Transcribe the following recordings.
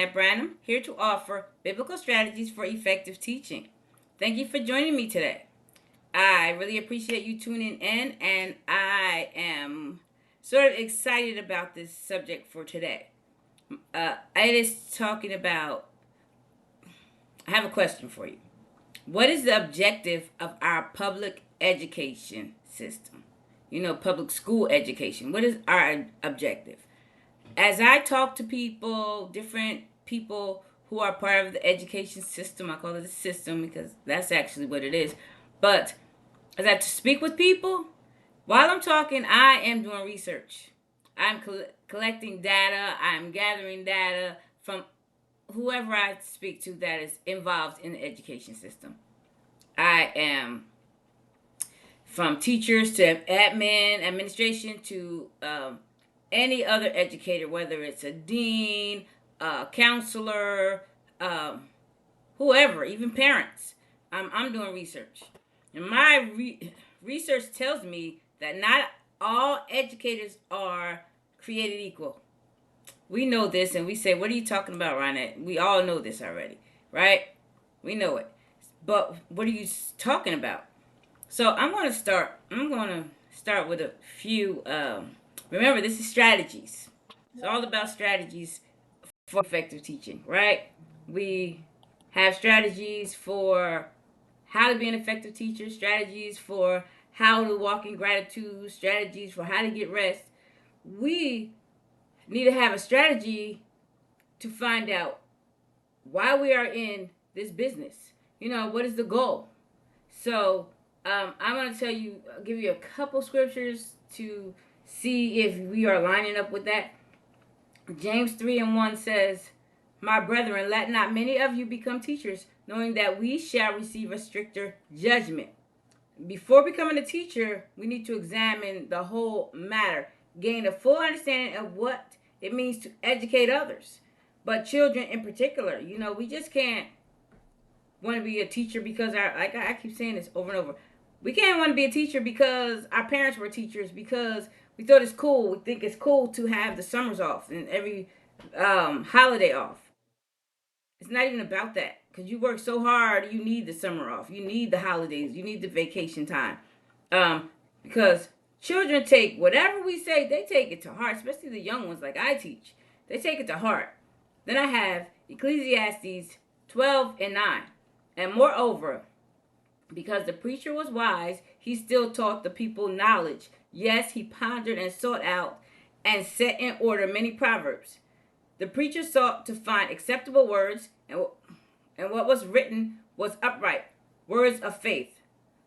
Ronnettebranham, here to offer biblical strategies for effective teaching. Thank you for joining me today. I really appreciate you tuning in, and I am sort of excited about this subject for today. It is talking about, I have a question for you. What is the objective of our public education system? Public school education. What is our objective? As I talk to people, different people who are part of the education system, I call it a system because that's actually what it is. But as I speak with people, while I'm talking, I am doing research. I'm collecting data. I'm gathering data from whoever I speak to that is involved in the education system. I am from teachers to admin, administration to any other educator, whether it's a dean, a counselor, whoever, even parents. I'm doing research. And my research tells me that not all educators are created equal. We know this, and we say, what are you talking about, Ronette? We all know this already, right? We know it. But what are you talking about? So I'm going to start with a few. Remember, this is strategies. It's all about strategies for effective teaching, right? We have strategies for how to be an effective teacher, strategies for how to walk in gratitude, strategies for how to get rest. We need to have a strategy to find out why we are in this business. What is the goal? So I'm going to give you a couple scriptures to see if we are lining up with that. James 3:1 says, "My brethren, let not many of you become teachers, knowing that we shall receive a stricter judgment." Before becoming a teacher, we need to examine the whole matter, gain a full understanding of what it means to educate others, but children in particular. We just can't want to be a teacher because I keep saying this over and over. We can't want to be a teacher because our parents were teachers, because we thought it's cool. We think it's cool to have the summers off and every holiday off. It's not even about that, because you work so hard. You need the summer off. You need the holidays. You need the vacation time. Because children take whatever we say, they take it to heart, especially the young ones like I teach. They take it to heart. Then I have Ecclesiastes 12:9. "And moreover, because the preacher was wise, he still taught the people knowledge. Yes, he pondered and sought out and set in order many proverbs. The preacher sought to find acceptable words, and what was written was upright, words of faith.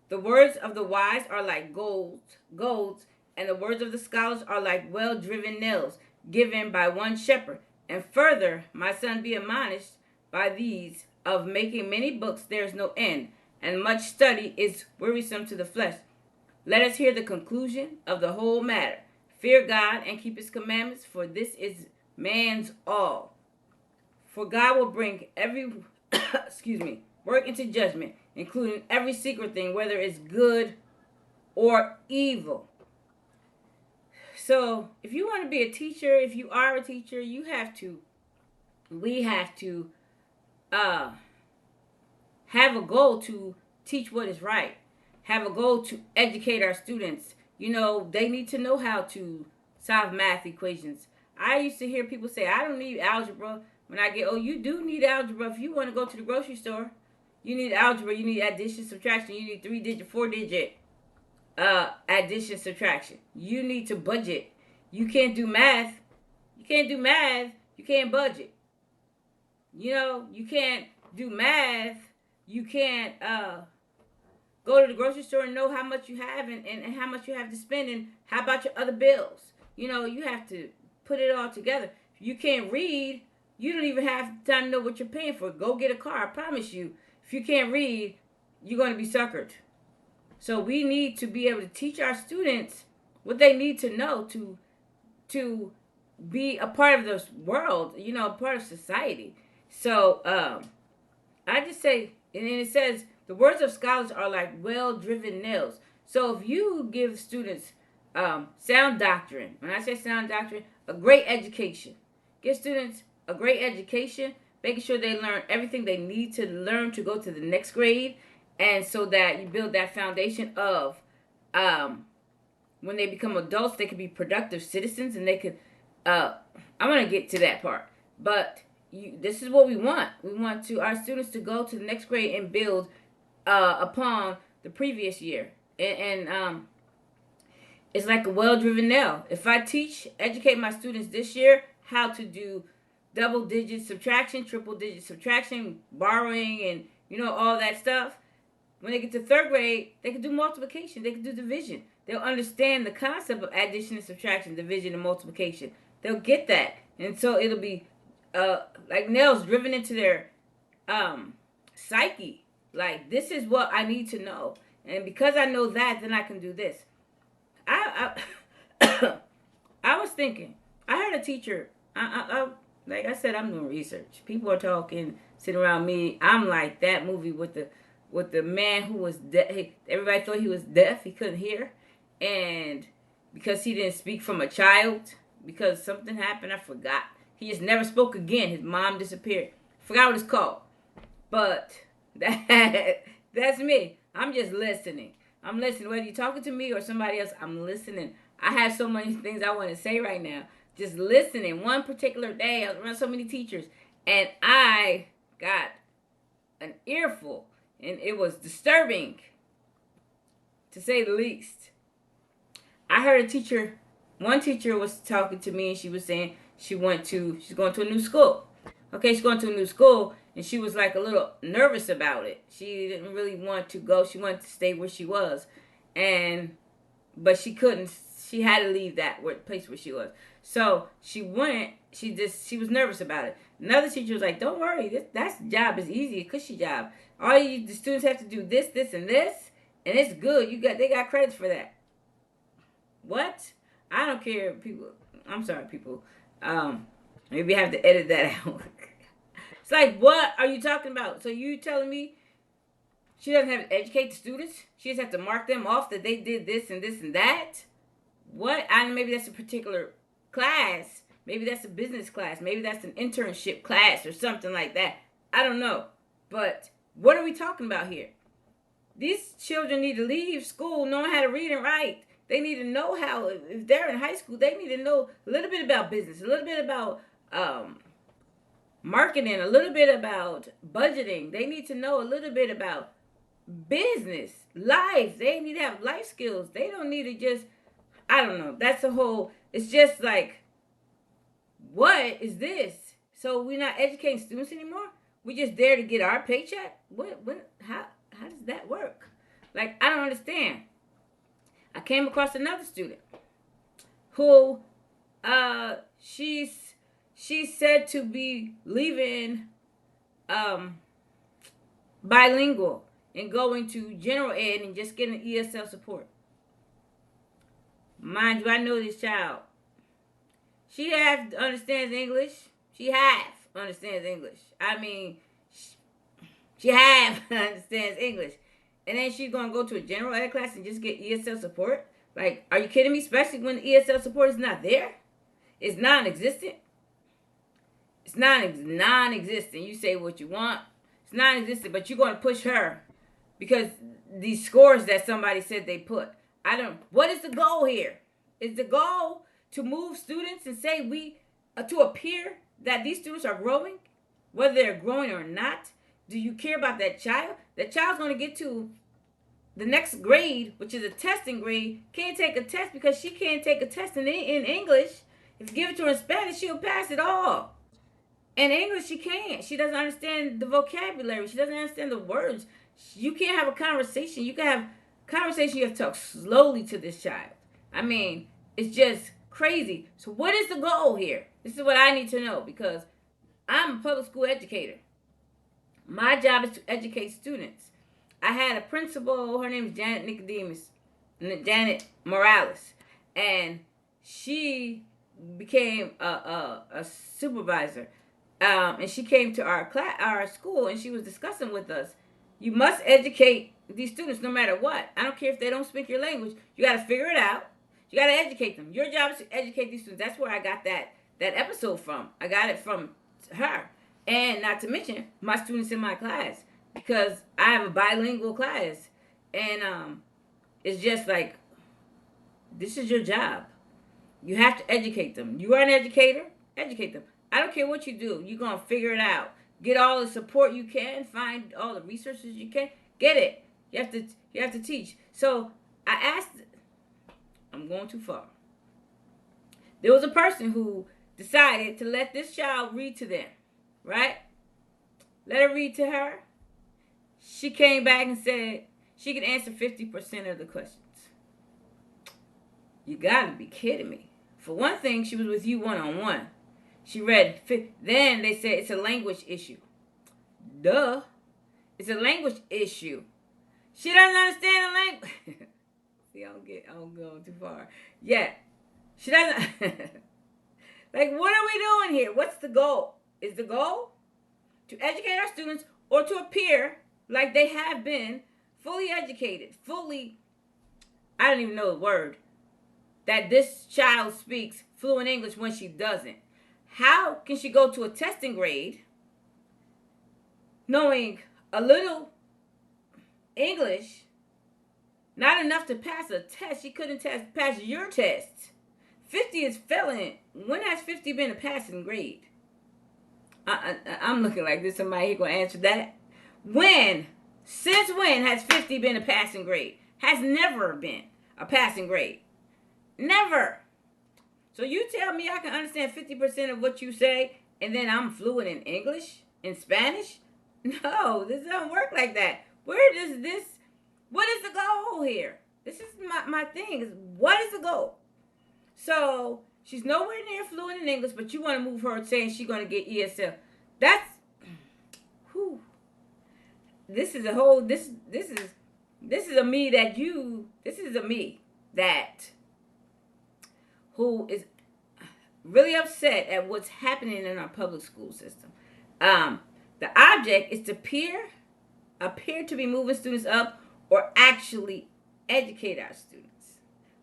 The words of the wise are like golds, and the words of the scholars are like well-driven nails, given by one shepherd. And further, my son, be admonished by these, of making many books there is no end, and much study is wearisome to the flesh. Let us hear the conclusion of the whole matter. Fear God and keep his commandments, for this is man's all. For God will bring every work into judgment, including every secret thing, whether it's good or evil." So if you want to be a teacher, if you are a teacher, we have to have a goal to teach what is right, have a goal to educate our students. They need to know how to solve math equations. I used to hear people say, "I don't need algebra." When I get, "Oh, you do need algebra. If you want to go to the grocery store, you need algebra. You need addition, subtraction. You need 3-digit, 4-digit addition, subtraction. You need to budget. You can't do math. You can't do math. You can't budget. You can't do math. You can't go to the grocery store and know how much you have and how much you have to spend, and how about your other bills. You have to put it all together. If you can't read, you don't even have time to know what you're paying for. Go get a car. I promise you, if you can't read, you're going to be suckered. So we need to be able to teach our students what they need to know to be a part of this world, a part of society. So I just say, and then it says, the words of scholars are like well-driven nails. So if you give students sound doctrine, when I say sound doctrine, a great education, give students a great education, making sure they learn everything they need to learn to go to the next grade, and so that you build that foundation of um, when they become adults, they could be productive citizens, and they could. I'm gonna get to that part, but this is what we want. We want to our students to go to the next grade and build upon the previous year, and it's like a well-driven nail. If I educate my students this year how to do double-digit subtraction, triple-digit subtraction, borrowing, and all that stuff, when they get to third grade, they can do multiplication. They can do division. They'll understand the concept of addition and subtraction, division and multiplication. They'll get that, and so it'll be like nails driven into their psyche. Like, this is what I need to know, and because I know that, then I can do this. I I was thinking. I heard a teacher. Like I said, I'm doing research. People are talking, sitting around me. I'm like that movie with the man who was deaf. Everybody thought he was deaf. He couldn't hear, and because he didn't speak from a child, because something happened, I forgot. He just never spoke again. His mom disappeared. Forgot what it's called. But that's me. I'm just listening. I'm listening. Whether you're talking to me or somebody else, I'm listening. I have so many things I want to say right now. Just listening. One particular day, I was around so many teachers, and I got an earful, and it was disturbing, to say the least. I heard one teacher was talking to me, and she was saying she's going to a new school. Okay, she's going to a new school, and she was like a little nervous about it. She didn't really want to go. She wanted to stay where she was, but she couldn't. She had to leave that place where she was. So she went. She was nervous about it. Another teacher was like, "Don't worry, that job is easy, a cushy job. The students have to do this, this, and this, and it's good. They got credits for that." What? I don't care, people. I'm sorry, people. Maybe I have to edit that out. It's like, what are you talking about? So you telling me she doesn't have to educate the students? She just have to mark them off that they did this and this and that? What? I maybe that's a particular class. Maybe that's a business class. Maybe that's an internship class or something like that. I don't know. But what are we talking about here? These children need to leave school knowing how to read and write. They need to know how, if they're in high school, they need to know a little bit about business, a little bit about marketing, a little bit about budgeting. They need to know a little bit about business, life. They need to have life skills. They don't need to just, I don't know. That's a whole, it's just like, what is this? So we're not educating students anymore? We just there to get our paycheck? How does that work? Like, I don't understand. I came across another student who she's said to be leaving bilingual and going to general ed and just getting ESL support. Mind you, I know this child. She half understands English. She half understands English. I mean, she half understands English. And then she's going to go to a general ed class and just get ESL support? Like, are you kidding me? Especially when ESL support is not there. It's non-existent. It's non-existent. You say what you want. It's non-existent, but you're going to push her because these scores that somebody said they put. What is the goal here? Is the goal to move students and say to appear that these students are growing? Whether they're growing or not? Do you care about that child? That child's going to get to the next grade, which is a testing grade, can't take a test because she can't take a test in English. If you give it to her in Spanish, she'll pass it all. In English, she can't. She doesn't understand the vocabulary. She doesn't understand the words. You can't have a conversation. You can have conversation. You have to talk slowly to this child. I mean, it's just crazy. So what is the goal here? This is what I need to know because I'm a public school educator. My job is to educate students. I had a principal, her name is Janet Morales, and she became a supervisor. And she came to our school, and she was discussing with us. You must educate these students no matter what. I don't care if they don't speak your language. You got to figure it out. You got to educate them. Your job is to educate these students. That's where I got that episode from. I got it from her. And not to mention my students in my class, because I have a bilingual class. And it's just like, this is your job. You have to educate them. You are an educator, educate them. I don't care what you do. You're going to figure it out. Get all the support you can. Find all the resources you can. Get it. You have to teach. So I asked, I'm going too far. There was a person who decided to let this child read to them, right? Let her read to her. She came back and said she could answer 50% of the questions. You gotta be kidding me. For one thing, she was with you one-on-one. She read, then they said it's a language issue. Duh. It's a language issue. She doesn't understand the language. See, I'm going too far. Yeah. She doesn't. Like, what are we doing here? What's the goal? Is the goal to educate our students or to appear like they have been fully educated, fully, I don't even know the word, that this child speaks fluent English when she doesn't? How can she go to a testing grade knowing a little English, not enough to pass a test? She couldn't pass your test. 50 is failing. When has 50 been a passing grade? I'm looking like this. Somebody here going to answer that. When? Since when has 50 been a passing grade? Has never been a passing grade. Never. So you tell me I can understand 50% of what you say and then I'm fluent in English, in Spanish? No, this doesn't work like that. Where does this, what is the goal here? This is my thing. What is the goal? So she's nowhere near fluent in English, but you want to move her saying she's going to get ESL. That's, whew. This is a whole, this is a me that you, this is a me that, who is really upset at what's happening in our public school system. The object is to appear to be moving students up or actually educate our students.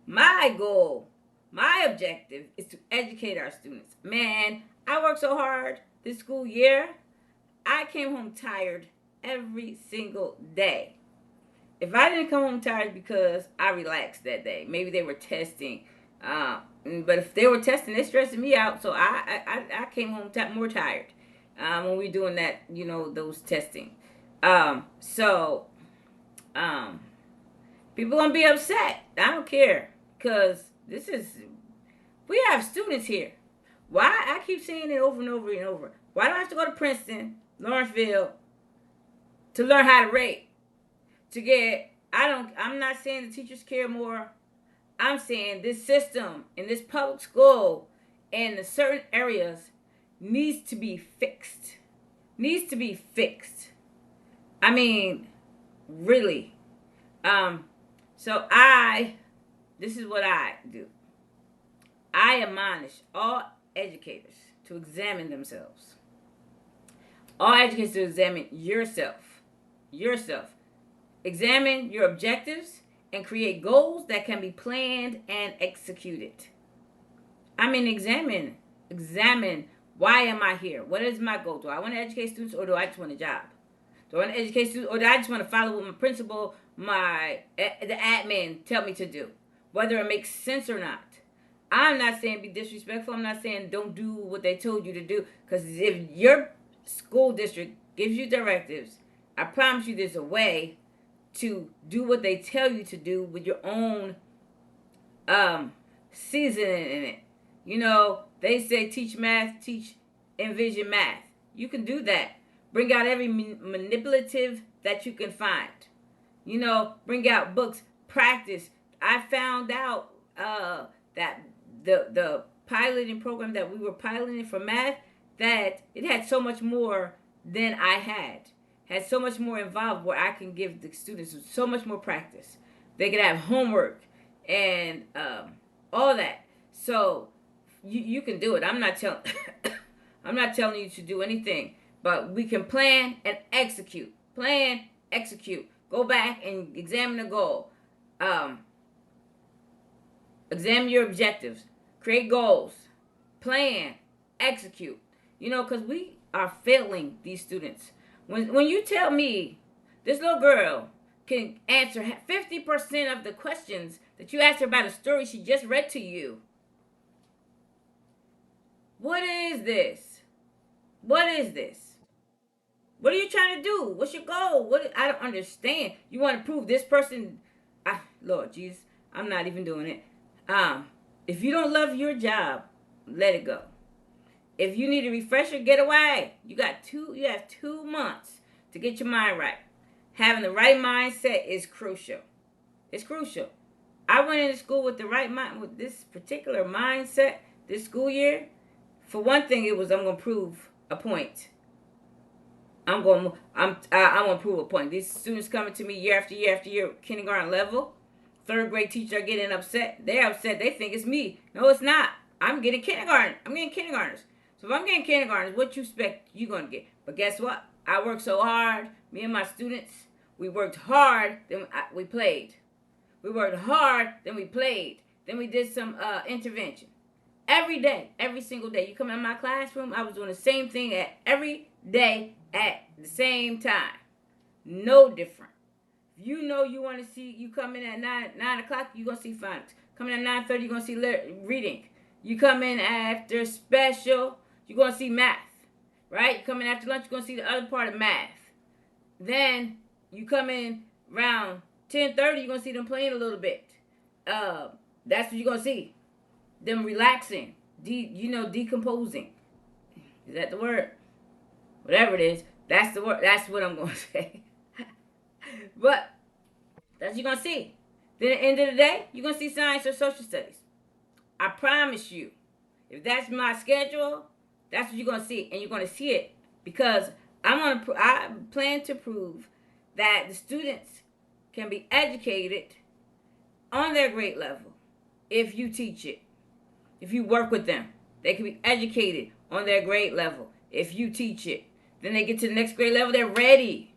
My goal, my objective is to educate our students. Man, I worked so hard this school year. I came home tired every single day. If I didn't come home tired because I relaxed that day, maybe they were testing. But if they were testing, they're stressing me out. So I came home more tired when we were doing that, those testing. People gonna be upset. I don't care, because we have students here. Why? I keep saying it over and over and over. Why do I have to go to Princeton, Lawrenceville, to learn how to rate? I'm not saying the teachers care more. I'm saying this system in this public school in the certain areas needs to be fixed. Needs to be fixed. I mean, really. So this is what I do. I admonish all educators to examine themselves. All educators to examine yourself. Examine your objectives and create goals that can be planned and executed. I mean, examine. Why am I here? What is my goal? Do I want to educate students, or do I just want a job? Do I want to educate students, or do I just want to follow what my principal, the admin tell me to do? Whether it makes sense or not. I'm not saying be disrespectful. I'm not saying don't do what they told you to do. Because if your school district gives you directives, I promise you there's a way to do what they tell you to do with your own seasoning in it. They say teach math, teach envision math. You can do that. Bring out every manipulative that you can find. Bring out books, practice. I found out that the piloting program that we were piloting for math, that it had so much more than I had so much more involved, where I can give the students so much more practice. They could have homework and all that. So you can do it. I'm not telling you to do anything, but we can plan and execute. Plan, execute. Go back and examine the goal. Examine your objectives. Create goals. Plan, execute. because we are failing these students. When you tell me this little girl can answer 50% of the questions that you asked her about a story she just read to you, what is this? What is this? What are you trying to do? What's your goal? I don't understand. You want to prove this person? Lord Jesus, I'm not even doing it. If you don't love your job, let it go. If you need a refresher, get away. You have 2 months to get your mind right. Having the right mindset is crucial. It's crucial. I went into school with the right mind, with this particular mindset this school year. For one thing, it was I'm gonna prove a point. I'm gonna prove a point. These students coming to me year after year after year, kindergarten level. Third grade teacher are getting upset. They're upset. They think it's me. No, it's not. I'm getting kindergarten. I'm getting kindergartners. So if I'm getting kindergartners, what you expect you gonna get? But guess what? I worked so hard. Me and my students, we worked hard. Then we played. We worked hard. Then we played. Then we did some intervention. Every day, every single day. You come in my classroom, I was doing the same thing every day at the same time. No different. If you know you want to see, you come in at 9 o'clock, you're going to see phonics. Come in at 9:30, you're going to see reading. You come in after special, you're going to see math. Right? You come in after lunch, you're going to see the other part of math. Then you come in around 10:30, you're going to see them playing a little bit. That's what you're going to see. Them relaxing. Decomposing. Is that the word? Whatever it is, that's the word. That's what I'm going to say. But that's what you're going to see. Then at the end of the day, you're going to see science or social studies. I promise you. If that's my schedule, that's what you're going to see. And you're going to see it because I plan to prove that the students can be educated on their grade level if you teach it. If you work with them, they can be educated on their grade level if you teach it. Then they get to the next grade level, they're ready.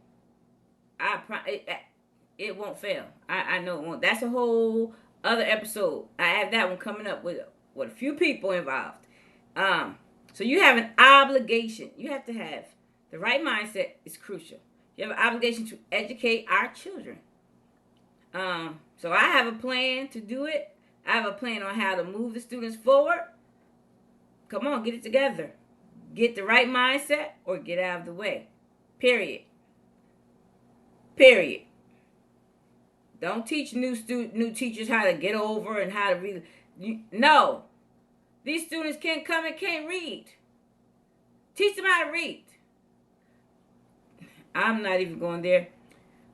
It won't fail. I know it won't. That's a whole other episode. I have that one coming up with a few people involved. So you have an obligation. You have to have the right mindset is crucial. You have an obligation to educate our children. So I have a plan to do it. I have a plan on how to move the students forward. Come on, get it together. Get the right mindset or get out of the way. Period. Period. Don't teach new teachers how to get over and how to read. No. These students can't come and can't read. Teach them how to read. I'm not even going there.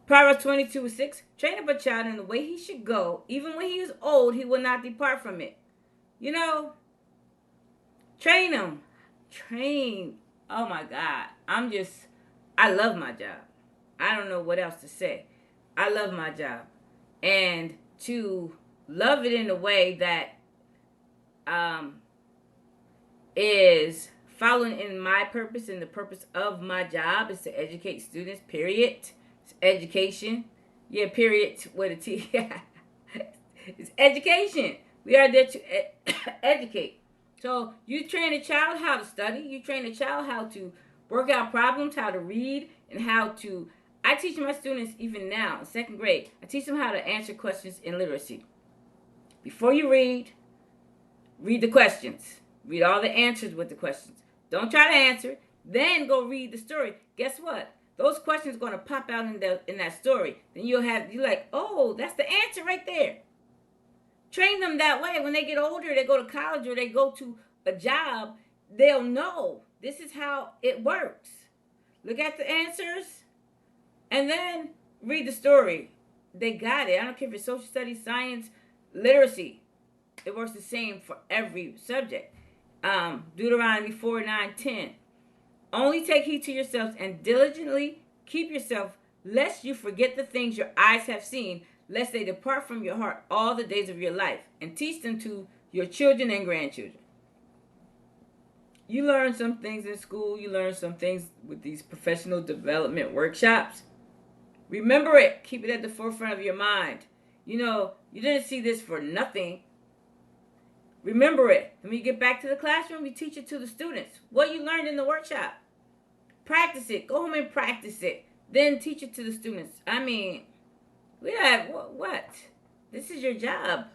Proverbs 22:6. Train up a child in the way he should go. Even when he is old, he will not depart from it. Train them. Train. Oh my God. I love my job. I don't know what else to say. I love my job. And to love it in a way that is following in my purpose and the purpose of my job is to educate students, period. It's education. Yeah, period with a T. It's education. We are there to educate. So you train a child how to study. You train a child how to work out problems, how to read, and how to... I teach my students even now in 2nd grade. I teach them how to answer questions in literacy. Before you read the questions. Read all the answers with the questions. Don't try to answer. Then go read the story. Guess what? Those questions are going to pop out in that story. Then you're like, oh, that's the answer right there. Train them that way. When they get older, they go to college or they go to a job, they'll know this is how it works. Look at the answers and then read the story. They got it. I don't care if it's social studies, science, literacy. It works the same for every subject. Deuteronomy 4:9-10. Only take heed to yourselves and diligently keep yourself, lest you forget the things your eyes have seen, lest they depart from your heart all the days of your life, and teach them to your children and grandchildren. You learn some things in school. You learn some things with these professional development workshops. Remember it. Keep it at the forefront of your mind. You didn't see this for nothing. Remember it. When you get back to the classroom, you teach it to the students. What you learned in the workshop. Practice it. Go home and practice it. Then teach it to the students. I mean, we have what? This is your job.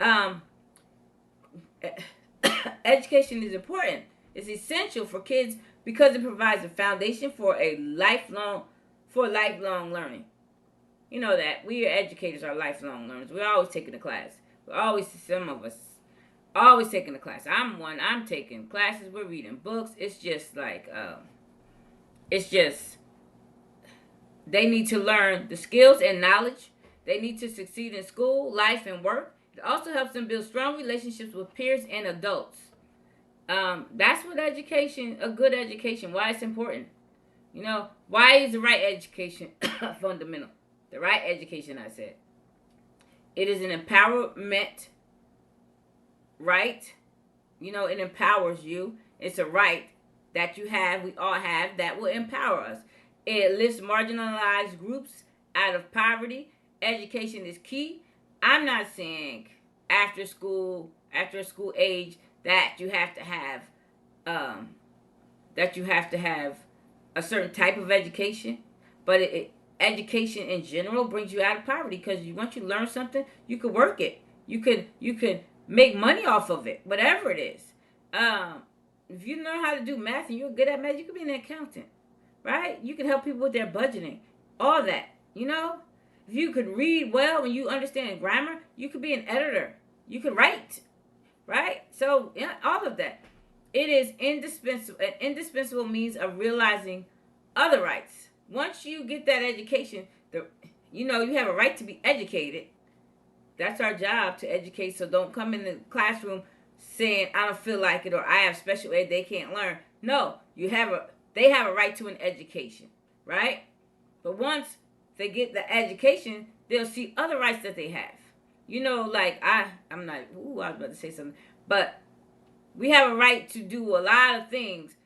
Um, Education is important. It's essential for kids because it provides a foundation for lifelong learning. You know that we educators are lifelong learners. We're always taking a class. We're always some of us always taking a class. I'm one. I'm taking classes. We're reading books. It's just like it's just they need to learn the skills and knowledge. They need to succeed in school, life, and work. It also helps them build strong relationships with peers and adults. That's what education, a good education, why it's important. You know, why is the right education fundamental? The right education, I said. It is an empowerment right. You know, it empowers you. It's a right that you have, we all have, that will empower us. It lifts marginalized groups out of poverty. Education is key. I'm not saying after school age that you have to have um, a certain type of education, but education in general brings you out of poverty because once you learn something, you could work it. You could make money off of it, whatever it is. If you know how to do math and you're good at math, you could be an accountant, right? You can help people with their budgeting, all that. You know, if you could read well and you understand grammar, you could be an editor. You could write, right? So yeah, all of that. It is an indispensable means of realizing other rights. Once you get that education, you have a right to be educated. That's our job, to educate. So don't come in the classroom saying I don't feel like it or I have special ed they can't learn. No, they have a right to an education, right? But once they get the education, they'll see other rights that they have. You know, like I'm not. Ooh, I was about to say something, but we have a right to do a lot of things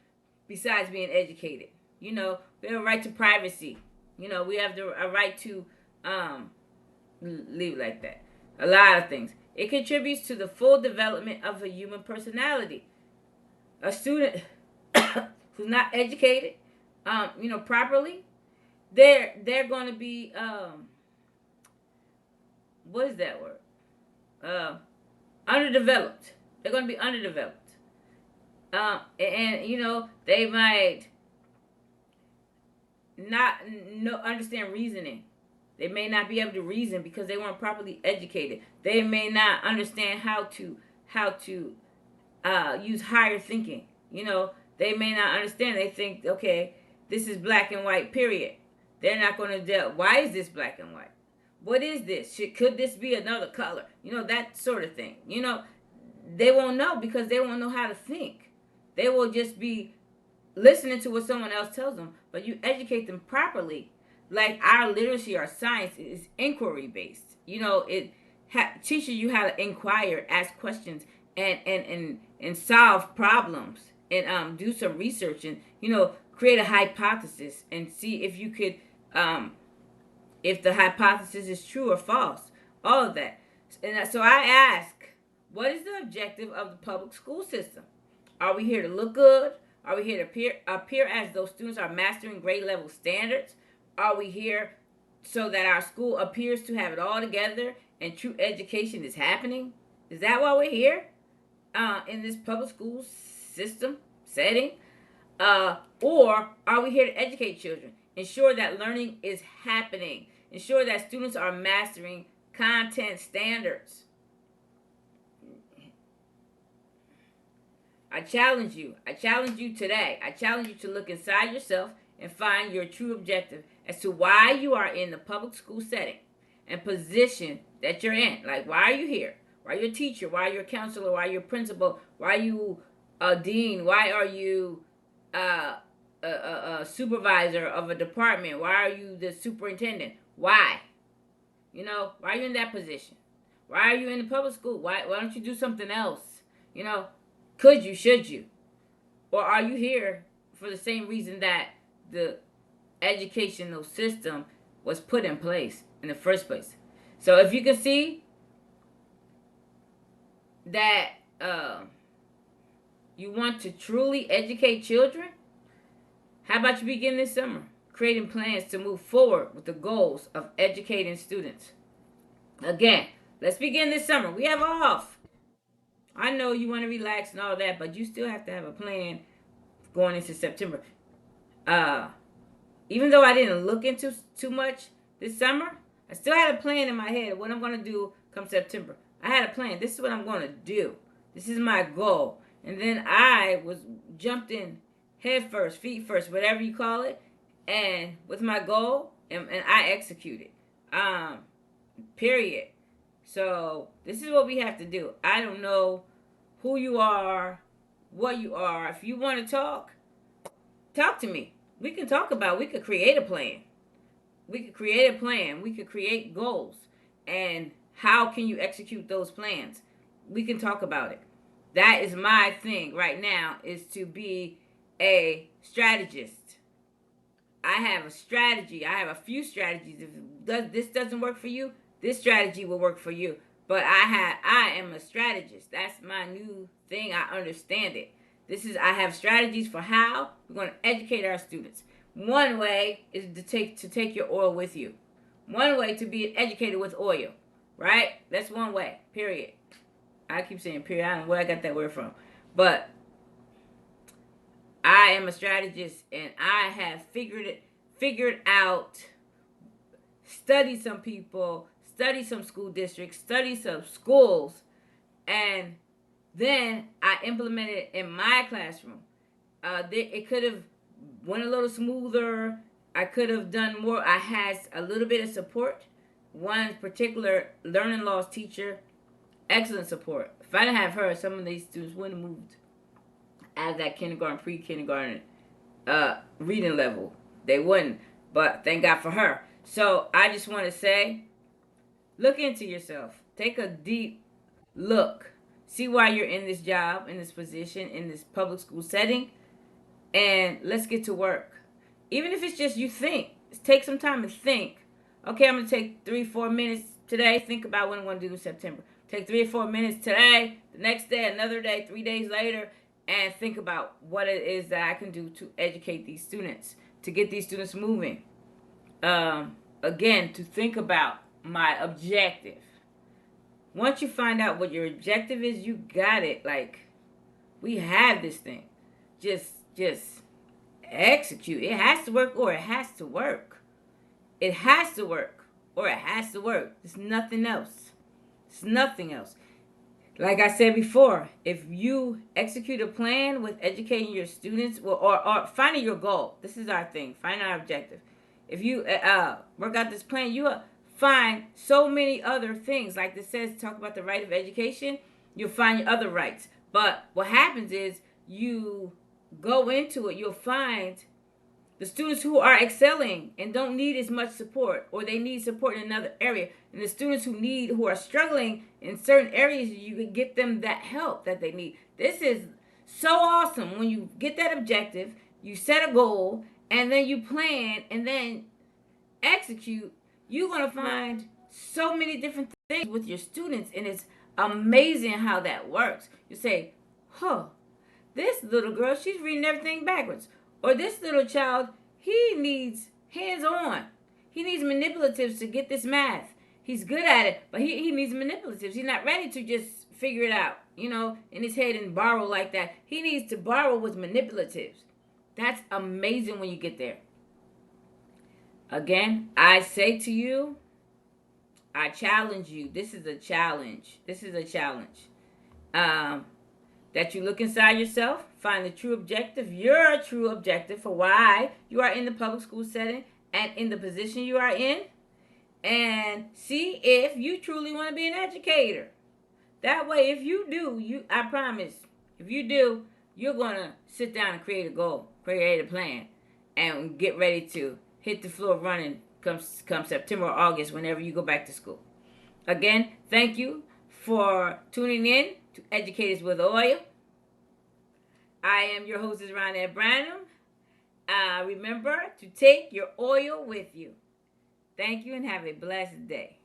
besides being educated. You know, we have a right to privacy. You know, we have a right to leave it like that. A lot of things. It contributes to the full development of a human personality. A student who's not educated, properly, they're going to be what is that word? Underdeveloped. They're going to be underdeveloped. And they might not understand reasoning. They may not be able to reason because they weren't properly educated. They may not understand how to use higher thinking. You know, they may not understand. They think, okay, this is black and white. Period. They're not going to tell. Why is this black and white? What is this? Could this be another color? You know, that sort of thing. You know, they won't know because they won't know how to think. They will just be listening to what someone else tells them. But you educate them properly. Like our literacy, our science is inquiry based. You know, it teaches you how to inquire, ask questions, and solve problems, and do some research, and create a hypothesis and see if you could if the hypothesis is true or false. All of that. And so I ask, what is the objective of the public school system? Are we here to look good? Are we here to appear as though students are mastering grade level standards? Are we here so that our school appears to have it all together and true education is happening? Is that why we're here in this public school system setting? Or are we here to educate children? Ensure that learning is happening. Ensure that students are mastering content standards. I challenge you. I challenge you today. I challenge you to look inside yourself and find your true objective as to why you are in the public school setting and position that you're in. Like, why are you here? Why are you a teacher? Why are you a counselor? Why are you a principal? Why are you a dean? Why are you a supervisor of a department? Why are you the superintendent? Why? Why are you in that position? Why are you in the public school? Why don't you do something else? Could you? Should you? Or are you here for the same reason that the educational system was put in place in the first place? So if you can see that uh, you want to truly educate children, how about you begin this summer creating plans to move forward with the goals of educating students? Again, let's begin this summer. We have off. I know you want to relax and all that, but you still have to have a plan going into September. Uh, Even though I didn't look into too much this summer, I still had a plan in my head of what I'm going to do come September. I had a plan. This is what I'm going to do. This is my goal. And then I was jumped in head first, feet first, whatever you call it, and with my goal, and I executed. Period. So this is what we have to do. I don't know who you are, what you are. If you want to talk to me. We can talk about, we could create a plan. We could create a plan. We could create goals. And how can you execute those plans? We can talk about it. That is my thing right now, is to be a strategist. I have a strategy. I have a few strategies. If this doesn't work for you, this strategy will work for you. But I am a strategist. That's my new thing. I understand it. I have strategies for how we're going to educate our students. One way is to take your oil with you. One way to be educated with oil, right? That's one way. Period. I keep saying period. I don't know where I got that word from, but I am a strategist, and I have figured out, studied some people, studied some school districts, studied some schools, and then I implemented it in my classroom. It could have went a little smoother. I could have done more. I had a little bit of support. One particular learning loss teacher, excellent support. If I didn't have her, some of these students wouldn't have moved out of that kindergarten, pre-kindergarten reading level. They wouldn't. But thank God for her. So I just want to say, look into yourself. Take a deep look. See why you're in this job, in this position, in this public school setting, and let's get to work. Even if it's just you think, take some time and think. Okay, I'm going to take 3-4 minutes today. Think about what I'm going to do in September. Take 3 or 4 minutes today, the next day, another day, 3 days later, and think about what it is that I can do to educate these students, to get these students moving. Again, to think about my objective. Once you find out what your objective is, you got it. Like, we have this thing. Just execute. It has to work, or it has to work. It has to work, or it has to work. There's nothing else. It's nothing else. Like I said before, if you execute a plan with educating your students, or finding your goal. This is our thing. Find our objective. If you work out this plan, you find so many other things. Like this says, talk about the right of education. You'll find your other rights. But what happens is, you go into it, you'll find the students who are excelling and don't need as much support, or they need support in another area. And the students who are struggling in certain areas, you can get them that help that they need. This is so awesome. When you get that objective, you set a goal, and then you plan, and then execute, you're going to find so many different things with your students, and it's amazing how that works. You say, this little girl, she's reading everything backwards. Or this little child, he needs hands-on. He needs manipulatives to get this math. He's good at it, but he needs manipulatives. He's not ready to just figure it out, in his head and borrow like that. He needs to borrow with manipulatives. That's amazing when you get there. Again, I say to you, I challenge you. This is a challenge. That you look inside yourself, find the true objective, your true objective for why you are in the public school setting and in the position you are in, and see if you truly want to be an educator. That way, if you do, I promise, if you do, you're going to sit down and create a goal, create a plan, and get ready to hit the floor running come September or August, whenever you go back to school. Again, thank you for tuning in to Educators with Oil. I am your host, ronnettebranham. Remember to take your oil with you. Thank you, and have a blessed day.